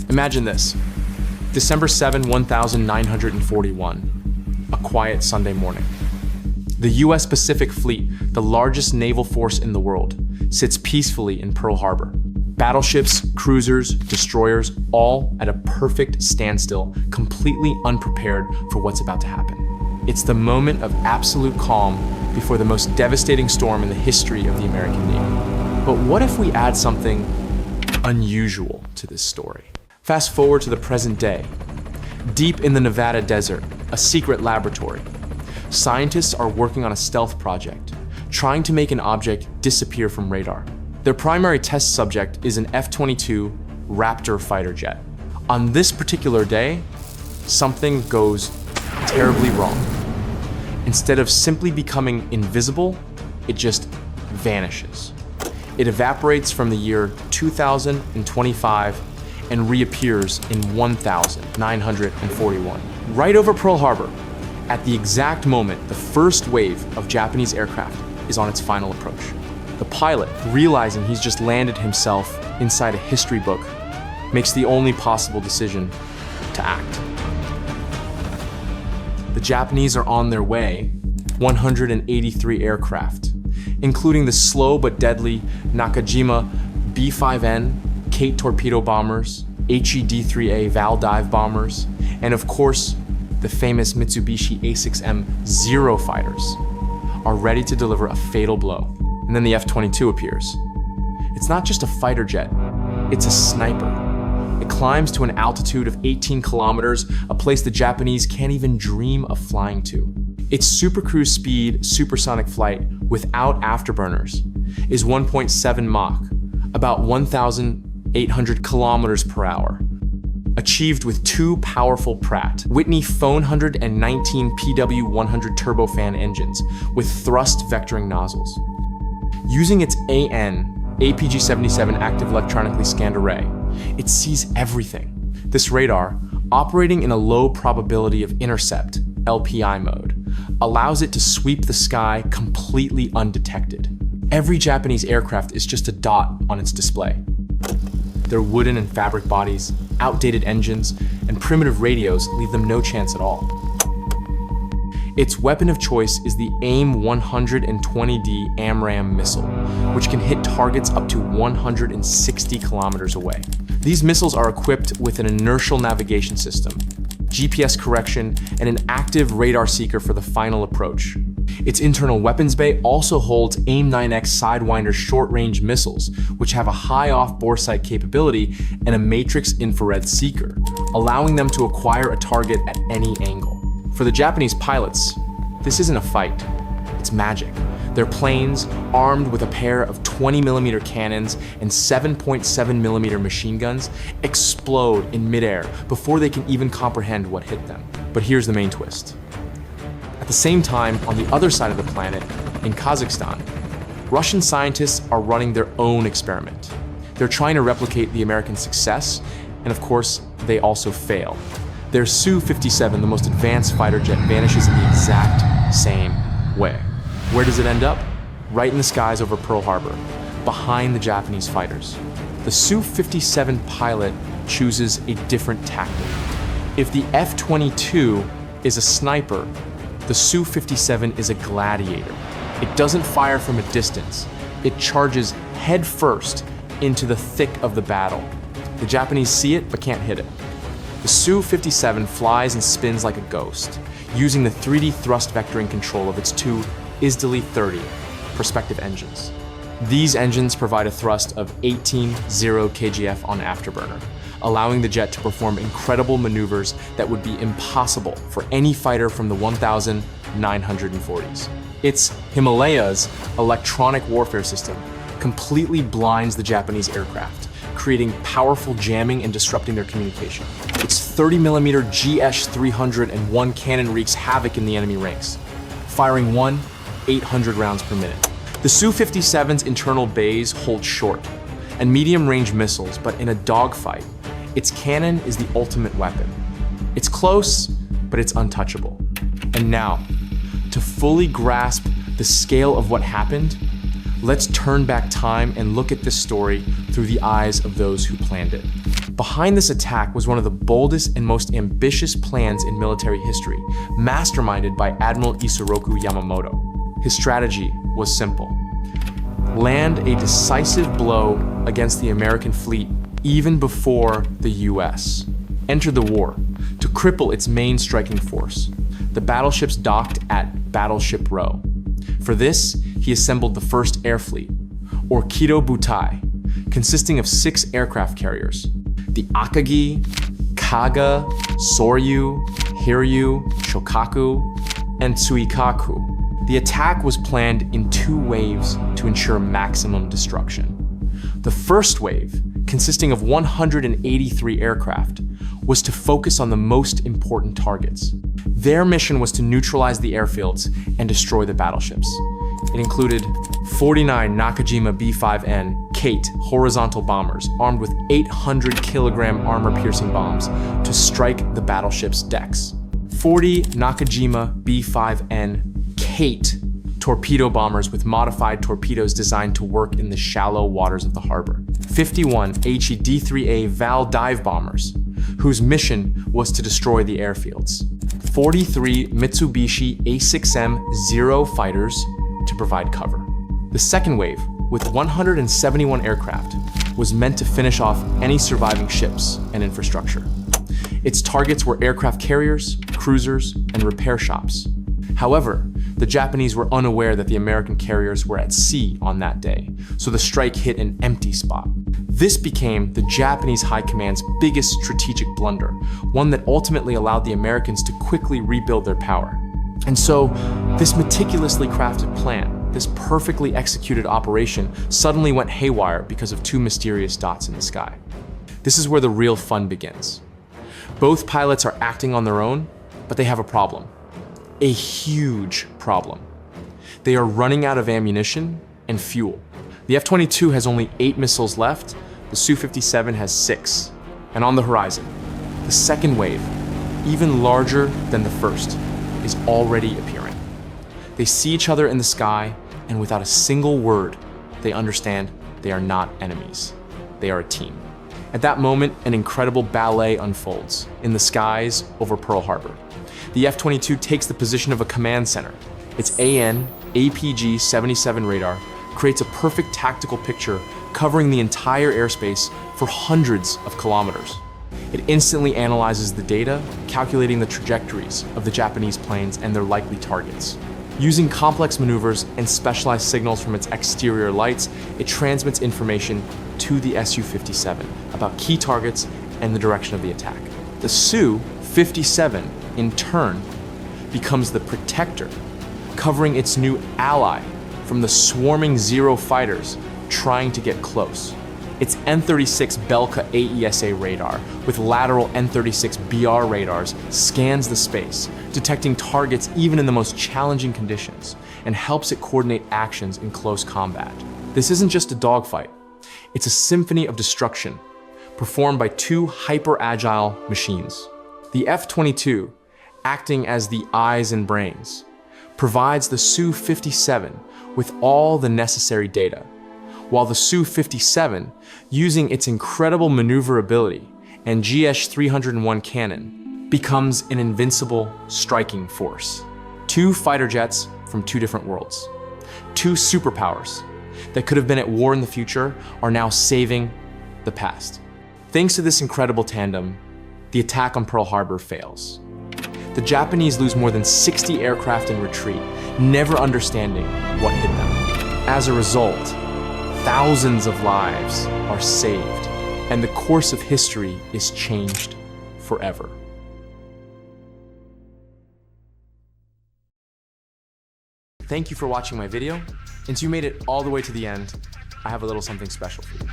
Imagine this. December 7, 1941, a quiet Sunday morning. The US Pacific Fleet, the largest naval force in the world, sits peacefully in Pearl Harbor. Battleships, cruisers, destroyers, all at a perfect standstill, completely unprepared for what's about to happen. It's the moment of absolute calm before the most devastating storm in the history of the American Navy. But what if we add something unusual to this story? Fast forward to the present day. Deep in the Nevada desert, a secret laboratory. Scientists are working on a stealth project, trying to make an object disappear from radar. Their primary test subject is an F-22 Raptor fighter jet. On this particular day, something goes terribly wrong. Instead of simply becoming invisible, it just vanishes. It evaporates from the year 2025 and reappears in 1941. Right over Pearl Harbor, at the exact moment the first wave of Japanese aircraft is on its final approach. The pilot, realizing he's just landed himself inside a history book, makes the only possible decision to act. The Japanese are on their way, 183 aircraft, including the slow but deadly Nakajima B-5N, Kate torpedo bombers, HE-D-3A Val dive bombers, and of course, the famous Mitsubishi A-6M Zero fighters, are ready to deliver a fatal blow. And then the F-22 appears. It's not just a fighter jet, it's a sniper. It climbs to an altitude of 18 kilometers, a place the Japanese can't even dream of flying to. Its supercruise speed, supersonic flight without afterburners is 1.7 Mach, about 1,800 kilometers per hour. Achieved with two powerful Pratt Whitney Phone 119 PW100 turbofan engines with thrust vectoring nozzles. Using its AN, APG-77 active electronically scanned array, it sees everything. This radar, operating in a low probability of intercept, LPI mode, allows it to sweep the sky completely undetected. Every Japanese aircraft is just a dot on its display. Their wooden and fabric bodies, outdated engines, and primitive radios leave them no chance at all. Its weapon of choice is the AIM-120D AMRAAM missile, which can hit targets up to 160 kilometers away. These missiles are equipped with an inertial navigation system, GPS correction, and an active radar seeker for the final approach. Its internal weapons bay also holds AIM-9X Sidewinder short-range missiles, which have a high off-bore sight capability and a matrix infrared seeker, allowing them to acquire a target at any angle. For the Japanese pilots, this isn't a fight, it's magic. Their planes, armed with a pair of 20mm cannons and 7.7mm machine guns, explode in midair before they can even comprehend what hit them. But here's the main twist. At the same time, on the other side of the planet, in Kazakhstan, Russian scientists are running their own experiment. They're trying to replicate the American success, and of course, they also fail. Their Su-57, the most advanced fighter jet, vanishes in the exact same way. Where does it end up? Right in the skies over Pearl Harbor, behind the Japanese fighters. The Su-57 pilot chooses a different tactic. If the F-22 is a sniper, the Su-57 is a gladiator. It doesn't fire from a distance. It charges head first into the thick of the battle. The Japanese see it, but can't hit it. The Su-57 flies and spins like a ghost, using the 3D thrust vectoring control of its two ISDALI 30 perspective engines. These engines provide a thrust of 18.0 kgf on afterburner, allowing the jet to perform incredible maneuvers that would be impossible for any fighter from the 1940s. Its Himalayas electronic warfare system completely blinds the Japanese aircraft, creating powerful jamming and disrupting their communication. Its 30mm GS-301 cannon wreaks havoc in the enemy ranks, firing 800 rounds per minute. The Su-57's internal bays hold short and medium-range missiles, but in a dogfight, its cannon is the ultimate weapon. It's close, but it's untouchable. And now, to fully grasp the scale of what happened, let's turn back time and look at this story through the eyes of those who planned it. Behind this attack was one of the boldest and most ambitious plans in military history, masterminded by Admiral Isoroku Yamamoto. His strategy was simple: land a decisive blow against the American fleet even before the US entered the war to cripple its main striking force, the battleships docked at Battleship Row. For this, he assembled the first air fleet, or Kido Butai, consisting of 6 aircraft carriers: the Akagi, Kaga, Soryu, Hiryu, Shokaku, and Tsuikaku. The attack was planned in 2 waves to ensure maximum destruction. The first wave, consisting of 183 aircraft, was to focus on the most important targets. Their mission was to neutralize the airfields and destroy the battleships. It included 49 Nakajima B-5N Kate horizontal bombers armed with 800-kilogram armor-piercing bombs to strike the battleship's decks, 40 Nakajima B-5N Kate torpedo bombers with modified torpedoes designed to work in the shallow waters of the harbor, 51 HE D-3A Val dive bombers, whose mission was to destroy the airfields, 43 Mitsubishi A6M Zero fighters to provide cover. The second wave, with 171 aircraft, was meant to finish off any surviving ships and infrastructure. Its targets were aircraft carriers, cruisers, and repair shops. However, the Japanese were unaware that the American carriers were at sea on that day, so the strike hit an empty spot. This became the Japanese High Command's biggest strategic blunder, one that ultimately allowed the Americans to quickly rebuild their power. And so, this meticulously crafted plan, this perfectly executed operation, suddenly went haywire because of 2 mysterious dots in the sky. This is where the real fun begins. Both pilots are acting on their own, but they have a problem. A huge problem. They are running out of ammunition and fuel. The F-22 has only 8 missiles left, the Su-57 has 6. And on the horizon, the second wave, even larger than the first, is already appearing. They see each other in the sky, and without a single word, they understand they are not enemies. They are a team. At that moment, an incredible ballet unfolds in the skies over Pearl Harbor. The F-22 takes the position of a command center. Its AN APG-77 radar creates a perfect tactical picture covering the entire airspace for hundreds of kilometers. It instantly analyzes the data, calculating the trajectories of the Japanese planes and their likely targets. Using complex maneuvers and specialized signals from its exterior lights, it transmits information to the Su-57 about key targets and the direction of the attack. The Su-57, in turn, becomes the protector, covering its new ally from the swarming Zero fighters trying to get close. Its N-36 Belka AESA radar with lateral N-36 BR radars scans the space, detecting targets even in the most challenging conditions, and helps it coordinate actions in close combat. This isn't just a dogfight. It's a symphony of destruction, performed by 2 hyper-agile machines. The F-22, acting as the eyes and brains, provides the Su-57 with all the necessary data, while the Su-57, using its incredible maneuverability and GS-301 cannon, becomes an invincible striking force. 2 fighter jets from 2 different worlds. 2 superpowers that could have been at war in the future are now saving the past. Thanks to this incredible tandem, the attack on Pearl Harbor fails. The Japanese lose more than 60 aircraft in retreat, never understanding what hit them. As a result, thousands of lives are saved, and the course of history is changed forever. Thank you for watching my video, and since you made it all the way to the end, I have a little something special for you.